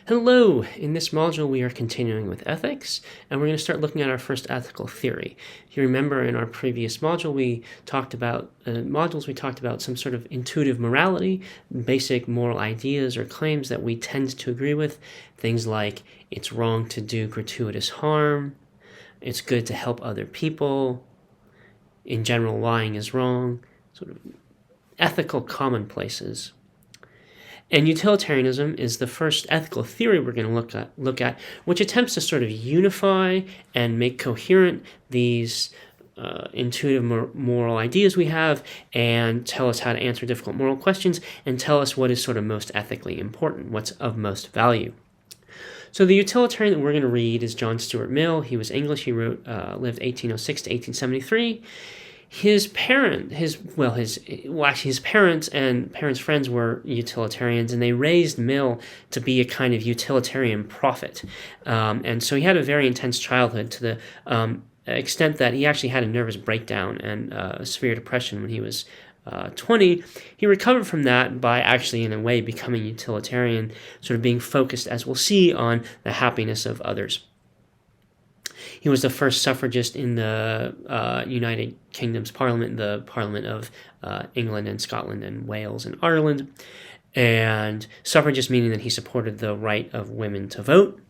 Hello! In this module we are continuing with ethics, and we're going to start looking at our first ethical theory. If you remember in our previous module we talked about some sort of intuitive morality, basic moral ideas or claims that we tend to agree with, things like it's wrong to do gratuitous harm, it's good to help other people, in general lying is wrong, sort of ethical commonplaces. And utilitarianism is the first ethical theory we're going to look at, which attempts to sort of unify and make coherent these intuitive moral ideas we have and tell us how to answer difficult moral questions and tell us what is sort of most ethically important, what's of most value. So the utilitarian that we're going to read is John Stuart Mill. He was English. He lived 1806 to 1873. His parents and parents' friends were utilitarians, and they raised Mill to be a kind of utilitarian prophet. And so he had a very intense childhood to the extent that he actually had a nervous breakdown and a severe depression when he was 20. He recovered from that by actually, in a way, becoming utilitarian, sort of being focused, as we'll see, on the happiness of others. He was the first suffragist in the United Kingdom's Parliament, the Parliament of England and Scotland and Wales and Ireland. And suffragist meaning that he supported the right of women to vote.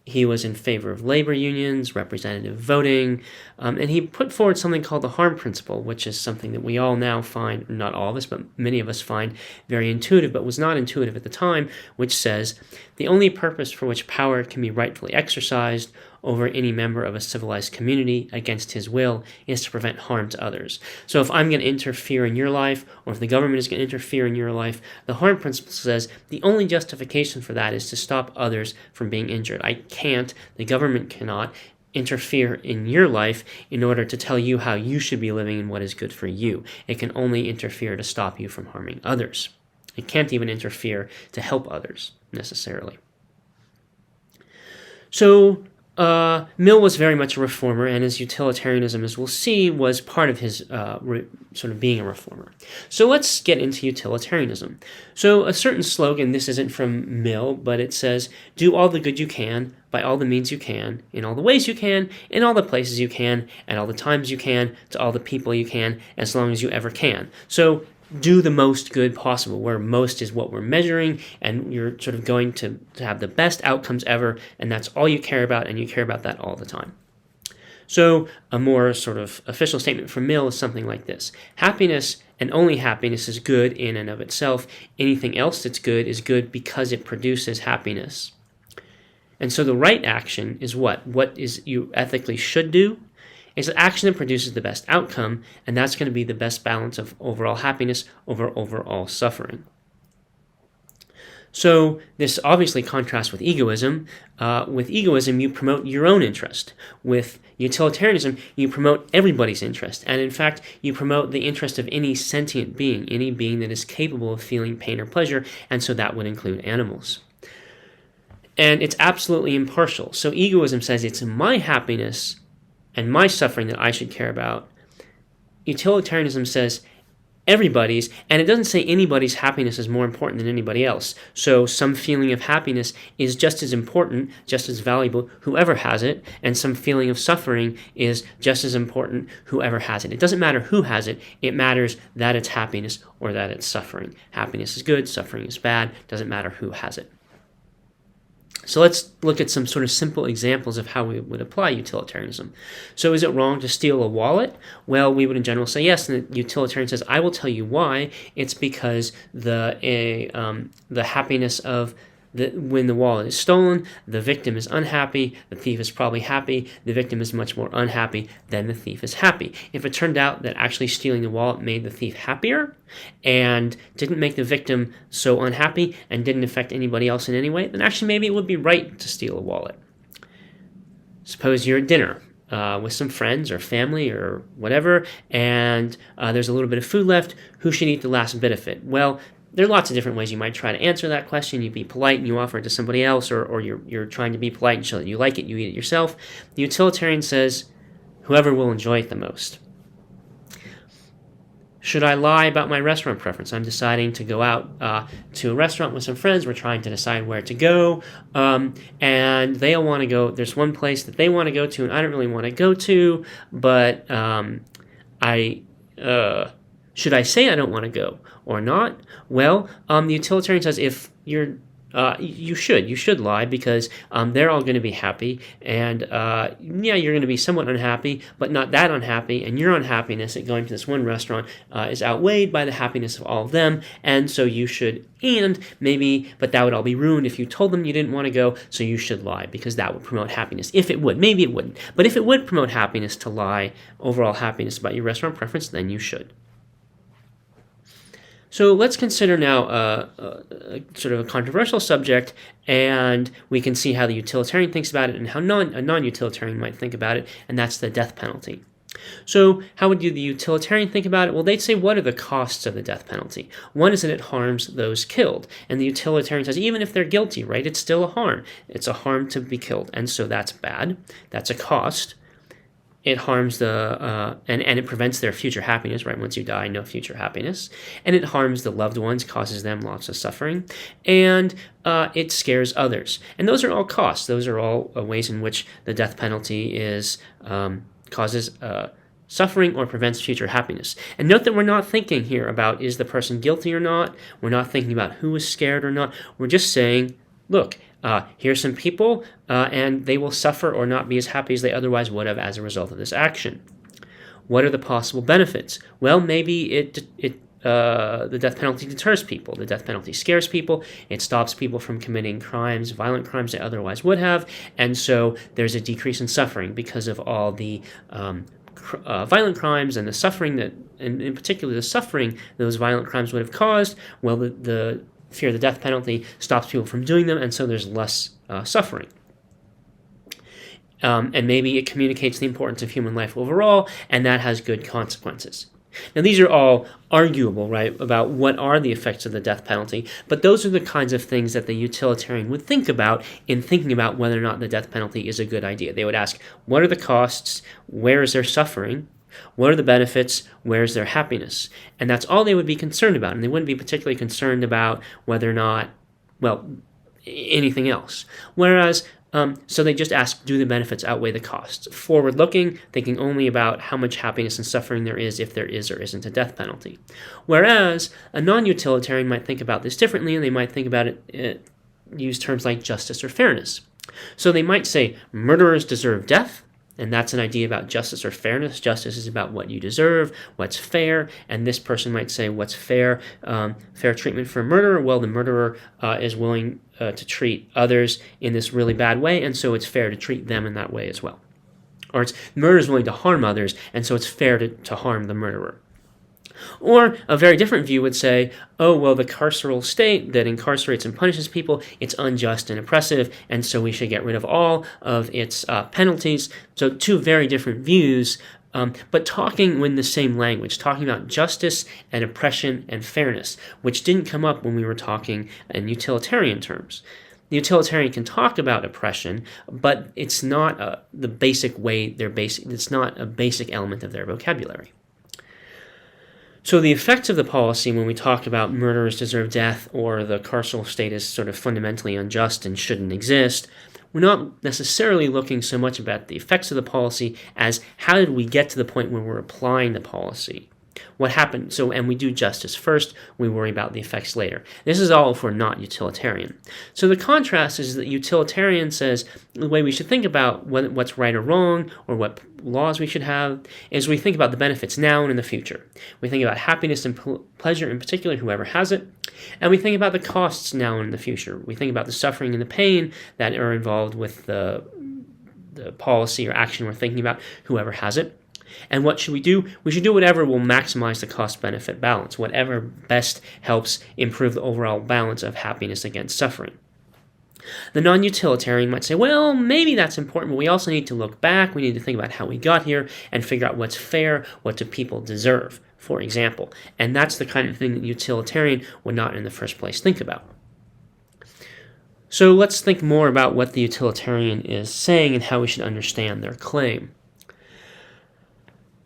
He was in favor of labor unions, representative voting, and he put forward something called the harm principle, which is something that we all now find, not all of us, but many of us find very intuitive, but was not intuitive at the time, which says, the only purpose for which power can be rightfully exercised over any member of a civilized community against his will is to prevent harm to others. So if I'm going to interfere in your life, or if the government is going to interfere in your life, the harm principle says the only justification for that is to stop others from being injured. The government cannot interfere in your life in order to tell you how you should be living and what is good for you. It can only interfere to stop you from harming others. It can't even interfere to help others, necessarily. So, Mill was very much a reformer, and his utilitarianism, as we'll see, was part of his sort of being a reformer. So let's get into utilitarianism. So a certain slogan, this isn't from Mill, but it says, do all the good you can, by all the means you can, in all the ways you can, in all the places you can, at all the times you can, to all the people you can, as long as you ever can. So do the most good possible, where most is what we're measuring, and you're sort of going to have the best outcomes ever, and that's all you care about, and you care about that all the time. So a more sort of official statement from Mill is something like this. Happiness, and only happiness, is good in and of itself. Anything else that's good is good because it produces happiness. And so the right action is what? What is you ethically should do? It's an action that produces the best outcome, and that's going to be the best balance of overall happiness over overall suffering. So this obviously contrasts with egoism. With egoism, you promote your own interest. With utilitarianism, you promote everybody's interest. And in fact, you promote the interest of any sentient being, any being that is capable of feeling pain or pleasure, and so that would include animals. And it's absolutely impartial. So egoism says it's my happiness and my suffering that I should care about. Utilitarianism says everybody's, and it doesn't say anybody's happiness is more important than anybody else. So some feeling of happiness is just as important, just as valuable, whoever has it, and some feeling of suffering is just as important, whoever has it. It doesn't matter who has it, it matters that it's happiness or that it's suffering. Happiness is good, suffering is bad, doesn't matter who has it. So let's look at some sort of simple examples of how we would apply utilitarianism. So is it wrong to steal a wallet? Well, we would in general say yes, and the utilitarian says, I will tell you why. It's because the happiness of when the wallet is stolen, the victim is unhappy, the thief is probably happy, the victim is much more unhappy than the thief is happy. If it turned out that actually stealing the wallet made the thief happier and didn't make the victim so unhappy and didn't affect anybody else in any way, then actually maybe it would be right to steal a wallet. Suppose you're at dinner with some friends or family or whatever, and there's a little bit of food left. Who should eat the last bit of it? Well, there are lots of different ways you might try to answer that question. You be polite and you offer it to somebody else, or you're trying to be polite and show that you like it, you eat it yourself. The utilitarian says, whoever will enjoy it the most. should I lie about my restaurant preference? I'm deciding to go out to a restaurant with some friends. We're trying to decide where to go, and they all want to go. There's one place that they want to go to, and I don't really want to go to, but should I say I don't want to go or not? Well, the utilitarian says if you're you should lie, because they're all going to be happy, and you're going to be somewhat unhappy, but not that unhappy, and your unhappiness at going to this one restaurant is outweighed by the happiness of all of them, and so you should, but that would all be ruined if you told them you didn't want to go, so you should lie, because that would promote happiness. If it would, maybe it wouldn't, but if it would promote happiness to lie, overall happiness about your restaurant preference, then you should. So let's consider now sort of a controversial subject, and we can see how the utilitarian thinks about it and how a non-utilitarian might think about it, and that's the death penalty. So how would the utilitarian think about it? Well, they'd say, what are the costs of the death penalty? One is that it harms those killed, and the utilitarian says, even if they're guilty, right, it's still a harm. It's a harm to be killed, and so that's bad. That's a cost. It harms and it prevents their future happiness, right? Once you die, no future happiness. And it harms the loved ones, causes them lots of suffering, and it scares others. And those are all costs. Those are all ways in which the death penalty causes suffering or prevents future happiness. And note that we're not thinking here about, is the person guilty or not? We're not thinking about who is scared or not. We're just saying, look, here's some people, and they will suffer or not be as happy as they otherwise would have as a result of this action. What are the possible benefits? Well, maybe the death penalty deters people. The death penalty scares people. It stops people from committing crimes, violent crimes they otherwise would have, and so there's a decrease in suffering because of all the violent crimes and the suffering that, and in particular the suffering those violent crimes would have caused. Well, the fear of the death penalty stops people from doing them, and so there's less suffering. And maybe it communicates the importance of human life overall, and that has good consequences. Now, these are all arguable, right, about what are the effects of the death penalty, but those are the kinds of things that the utilitarian would think about in thinking about whether or not the death penalty is a good idea. They would ask, what are the costs? Where is there suffering? What are the benefits? Where's their happiness? And that's all they would be concerned about, and they wouldn't be particularly concerned about whether or not, anything else. Whereas, so they just ask, do the benefits outweigh the costs? Forward-looking, thinking only about how much happiness and suffering there is if there is or isn't a death penalty. Whereas, a non-utilitarian might think about this differently, and they might think about it, use terms like justice or fairness. So they might say, murderers deserve death, and that's an idea about justice or fairness. Justice is about what you deserve, what's fair, and this person might say, what's fair? Fair treatment for a murderer? Well, the murderer is willing to treat others in this really bad way, and so it's fair to treat them in that way as well. Or the murderer is willing to harm others, and so it's fair to harm the murderer. Or a very different view would say, oh, well, the carceral state that incarcerates and punishes people, it's unjust and oppressive, and so we should get rid of all of its penalties. So two very different views, but talking in the same language, talking about justice and oppression and fairness, which didn't come up when we were talking in utilitarian terms. The utilitarian can talk about oppression, but it's not the basic way it's not a basic element of their vocabulary. So the effects of the policy when we talk about murderers deserve death or the carceral state is sort of fundamentally unjust and shouldn't exist, we're not necessarily looking so much about the effects of the policy as how did we get to the point where we're applying the policy. What happened? And we do justice first, we worry about the effects later. This is all if we're not utilitarian. So the contrast is that utilitarian says the way we should think about what's right or wrong, or what laws we should have, is we think about the benefits now and in the future. We think about happiness and pleasure in particular, whoever has it, and we think about the costs now and in the future. We think about the suffering and the pain that are involved with the policy or action we're thinking about, whoever has it. And what should we do? We should do whatever will maximize the cost-benefit balance, whatever best helps improve the overall balance of happiness against suffering. The non-utilitarian might say, well, maybe that's important, but we also need to look back. We need to think about how we got here and figure out what's fair, what do people deserve, for example. And that's the kind of thing that utilitarian would not in the first place think about. So let's think more about what the utilitarian is saying and how we should understand their claim.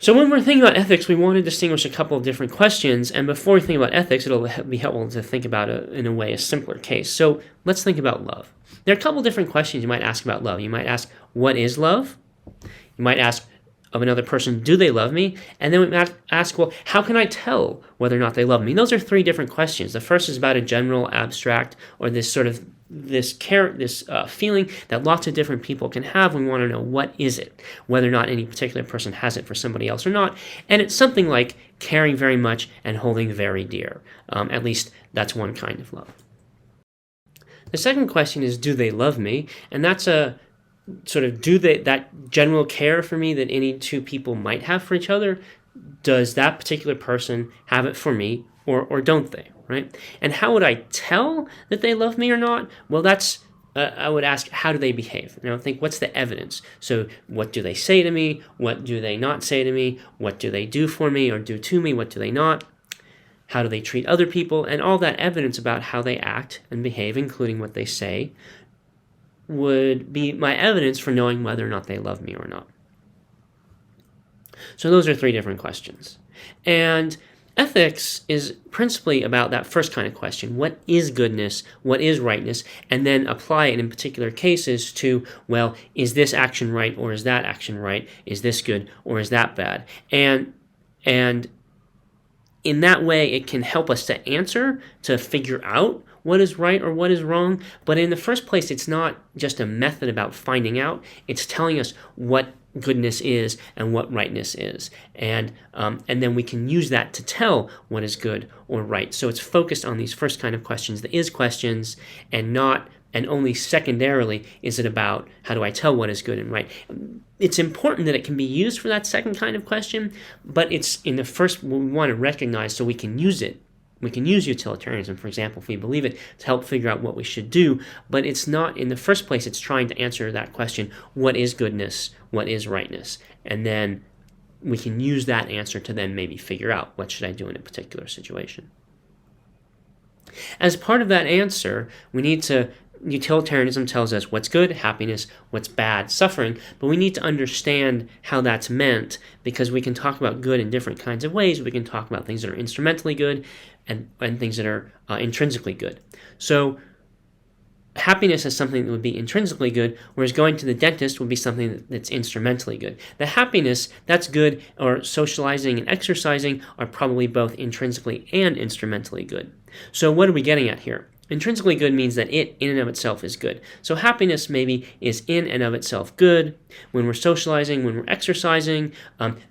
So when we're thinking about ethics, we want to distinguish a couple of different questions, and before we think about ethics, it'll be helpful to think about, in a way, a simpler case. So let's think about love. There are a couple of different questions you might ask about love. You might ask, what is love? You might ask of another person, do they love me? And then we might ask, well, how can I tell whether or not they love me? And those are three different questions. The first is about a general, abstract, or this sort of feeling that lots of different people can have. We want to know, what is it, whether or not any particular person has it for somebody else or not. And it's something like caring very much and holding very dear. At least that's one kind of love. The second question is, do they love me? And that's a sort of, that general care for me that any two people might have for each other, does that particular person have it for me, or don't they? Right? And how would I tell that they love me or not? Well, that's, I would ask, how do they behave? Think, what's the evidence? So what do they say to me? What do they not say to me? What do they do for me or do to me? What do they not? How do they treat other people? And all that evidence about how they act and behave, including what they say, would be my evidence for knowing whether or not they love me or not. So those are three different questions. And ethics is principally about that first kind of question. What is goodness? What is rightness? And then apply it in particular cases to, well, is this action right or is that action right? Is this good or is that bad? And in that way, it can help us to answer, to figure out what is right or what is wrong. But in the first place, it's not just a method about finding out. It's telling us what goodness is and what rightness is. And then we can use that to tell what is good or right. So it's focused on these first kind of questions, the is questions, and only secondarily is it about, how do I tell what is good and right? It's important that it can be used for that second kind of question, but it's in the first, we want to recognize so we can use it. We can use utilitarianism, for example, if we believe it, to help figure out what we should do, but it's not, in the first place, it's trying to answer that question, what is goodness, what is rightness? And then we can use that answer to then maybe figure out, what should I do in a particular situation? As part of that answer, utilitarianism tells us what's good, happiness, what's bad, suffering, but we need to understand how that's meant, because we can talk about good in different kinds of ways. We can talk about things that are instrumentally good and things that are intrinsically good. So happiness is something that would be intrinsically good, whereas going to the dentist would be something that's instrumentally good. The happiness, that's good, or socializing and exercising are probably both intrinsically and instrumentally good. So what are we getting at here? Intrinsically good means that it, in and of itself, is good. So happiness maybe is in and of itself good. When we're socializing, when we're exercising,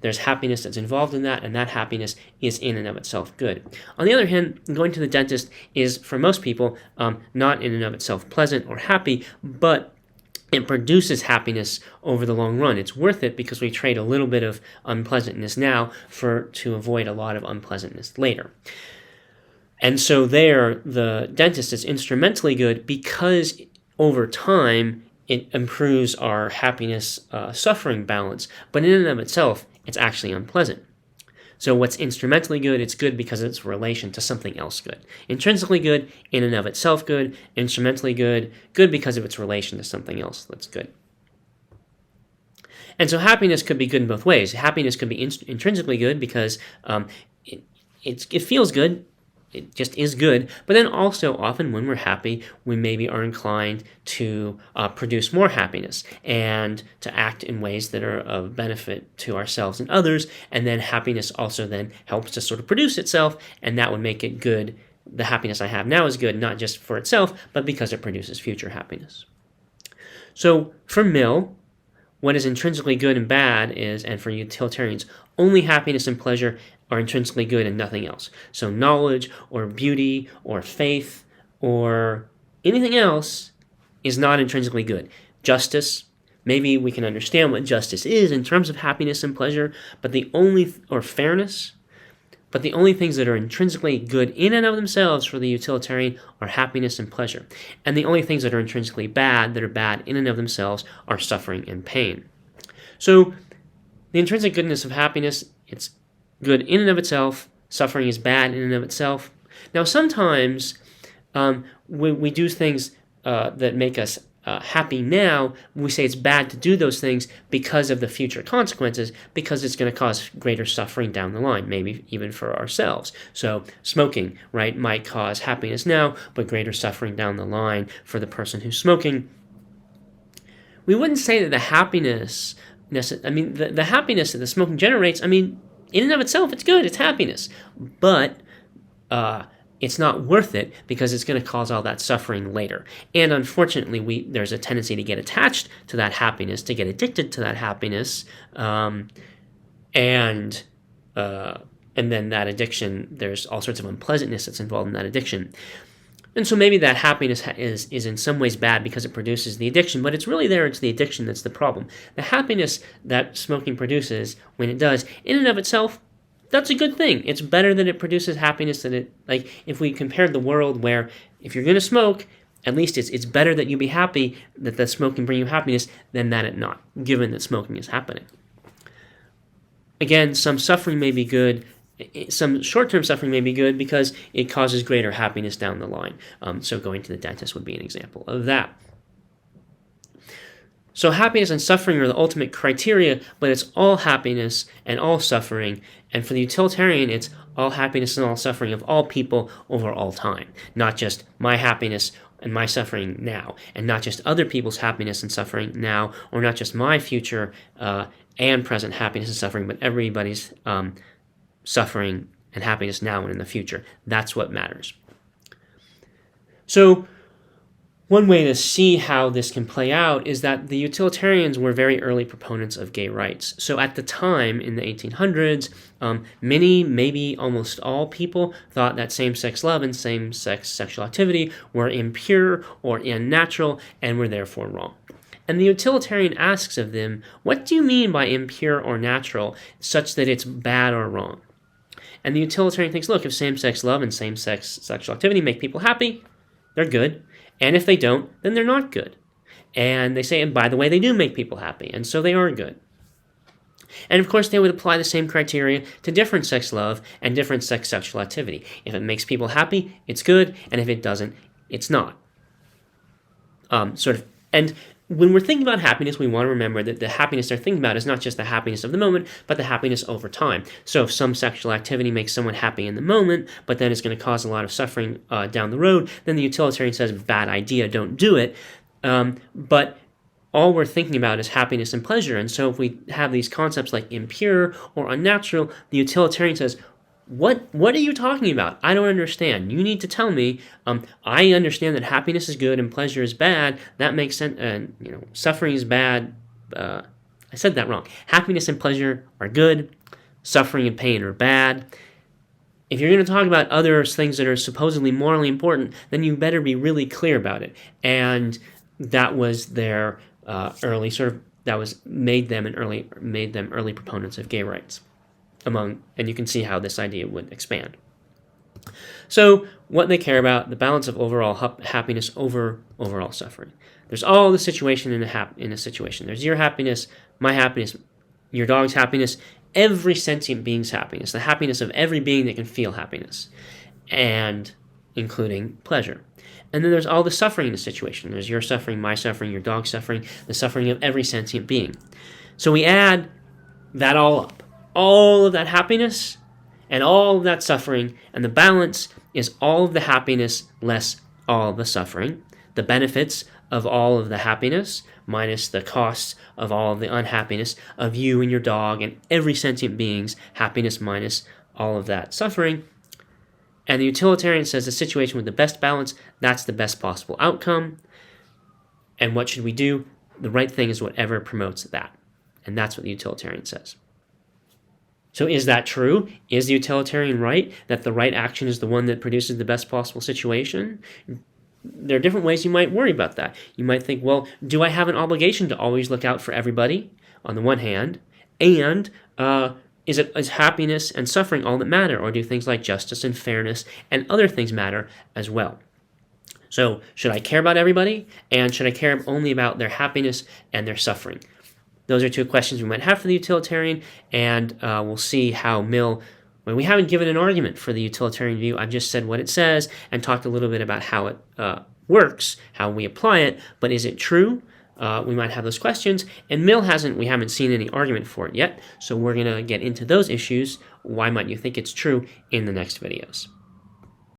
there's happiness that's involved in that, and that happiness is in and of itself good. On the other hand, going to the dentist is, for most people, not in and of itself pleasant or happy, but it produces happiness over the long run. It's worth it because we trade a little bit of unpleasantness now to avoid a lot of unpleasantness later. And so there, the dentist is instrumentally good because over time, it improves our happiness-suffering balance. But in and of itself, it's actually unpleasant. So what's instrumentally good, it's good because of its relation to something else good. Intrinsically good, in and of itself good. Instrumentally good, good because of its relation to something else that's good. And so happiness could be good in both ways. Happiness could be intrinsically good because it feels good. It just is good, but then also often when we're happy, we maybe are inclined to produce more happiness and to act in ways that are of benefit to ourselves and others, and then happiness also then helps to sort of produce itself, and that would make it good. The happiness I have now is good, not just for itself, but because it produces future happiness. So for Mill, what is intrinsically good and bad is, and for utilitarians, only happiness and pleasure are intrinsically good and nothing else. So knowledge or beauty or faith or anything else is not intrinsically good. Justice, maybe we can understand what justice is in terms of happiness and pleasure, or fairness, but the only things that are intrinsically good in and of themselves for the utilitarian are happiness and pleasure. And the only things that are intrinsically bad, that are bad in and of themselves, are suffering and pain. So the intrinsic goodness of happiness, it's good in and of itself. Suffering is bad in and of itself. Now, sometimes we do things that make us happy now, we say it's bad to do those things because of the future consequences, because it's going to cause greater suffering down the line, maybe even for ourselves. So smoking, right, might cause happiness now, but greater suffering down the line for the person who's smoking. We wouldn't say that the happiness, the happiness that the smoking generates, in and of itself, it's good, it's happiness, but it's not worth it because it's going to cause all that suffering later. And unfortunately, there's a tendency to get attached to that happiness, to get addicted to that happiness, and then that addiction, there's all sorts of unpleasantness that's involved in that addiction. And so maybe that happiness is in some ways bad because it produces the addiction, but it's really it's the addiction that's the problem. The happiness that smoking produces, when it does, in and of itself, that's a good thing. It's better that it produces happiness than if we compared the world where if you're going to smoke, at least it's better that you be happy, that the smoke can bring you happiness, than that it not, given that smoking is happening. Again, some suffering may be good, some short-term suffering may be good because it causes greater happiness down the line. So going to the dentist would be an example of that. So happiness and suffering are the ultimate criteria, but it's all happiness and all suffering. And for the utilitarian, it's all happiness and all suffering of all people over all time, not just my happiness and my suffering now, and not just other people's happiness and suffering now, or not just my future and present happiness and suffering, but everybody's suffering and happiness now and in the future. That's what matters. So one way to see how this can play out is that the utilitarians were very early proponents of gay rights. So at the time, in the 1800s, many, maybe almost all people thought that same-sex love and same-sex sexual activity were impure or unnatural and were therefore wrong. And the utilitarian asks of them, what do you mean by impure or natural such that it's bad or wrong? And the utilitarian thinks, look, if same-sex love and same-sex sexual activity make people happy, they're good. And if they don't, then they're not good. And they say, and by the way, they do make people happy, and so they are good. And of course, they would apply the same criteria to different sex love and different sex sexual activity. If it makes people happy, it's good, and if it doesn't, it's not. And when we're thinking about happiness, we want to remember that the happiness they're thinking about is not just the happiness of the moment, but the happiness over time. So if some sexual activity makes someone happy in the moment, but then it's going to cause a lot of suffering down the road, then the utilitarian says, bad idea, don't do it. But all we're thinking about is happiness and pleasure. And so if we have these concepts like impure or unnatural, the utilitarian says, What are you talking about? I don't understand. You need to tell me. I understand that happiness is good and pleasure is bad. That makes sense. Suffering is bad. I said that wrong. Happiness and pleasure are good. Suffering and pain are bad. If you're going to talk about other things that are supposedly morally important, then you better be really clear about it. And that was their early made them early proponents of gay rights. And you can see how this idea would expand. So what they care about, the balance of overall happiness over overall suffering. There's all the situation in a situation. There's your happiness, my happiness, your dog's happiness, every sentient being's happiness, the happiness of every being that can feel happiness, and including pleasure. And then there's all the suffering in the situation. There's your suffering, my suffering, your dog's suffering, the suffering of every sentient being. So we add that all up. All of that happiness and all of that suffering, and the balance is all of the happiness less all of the suffering, the benefits of all of the happiness minus the costs of all of the unhappiness of you and your dog and every sentient being's happiness minus all of that suffering. And the utilitarian says the situation with the best balance, that's the best possible outcome. And what should we do? The right thing is whatever promotes that. And that's what the utilitarian says. So is that true? Is the utilitarian right that the right action is the one that produces the best possible situation? There are different ways you might worry about that. You might think, well, do I have an obligation to always look out for everybody, on the one hand, and is happiness and suffering all that matter, or do things like justice and fairness and other things matter as well? So should I care about everybody, and should I care only about their happiness and their suffering? Those are two questions we might have for the utilitarian, and we'll see how Mill, well, we haven't given an argument for the utilitarian view. I've just said what it says and talked a little bit about how it works, how we apply it, but is it true? We might have those questions, and Mill we haven't seen any argument for it yet, so we're going to get into those issues. Why might you think it's true in the next videos?